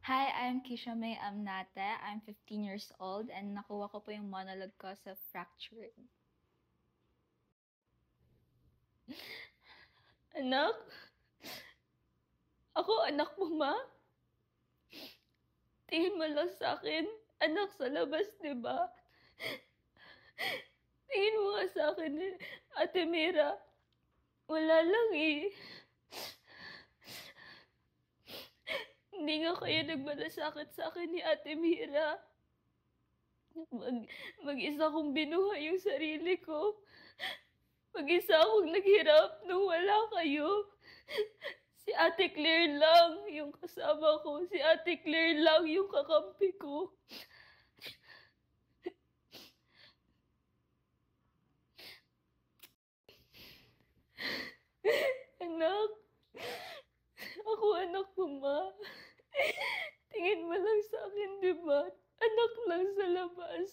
Hi, I'm Kisha May Amnate. I'm 15 years old and nakuha ko po yung monologue ko sa Fractured. Anak? Ako anak mo, ma? Tingin mo lang sa akin, anak sa labas, di ba? Tingin mo nga sa akin, Ate Mira. Wala lang eh. Hindi nga kayo nagmalasakit sa akin ni Ate Mira. Mag, mag-isa kong binuhay yung sarili ko. Mag-isa akong naghirap nung wala kayo. Si Ate Claire lang yung kasama ko. Si Ate Claire lang yung kakampi ko. Anak, ako anak mo, ma. Tingin mo lang sa akin, di ba? Anak lang sa labas.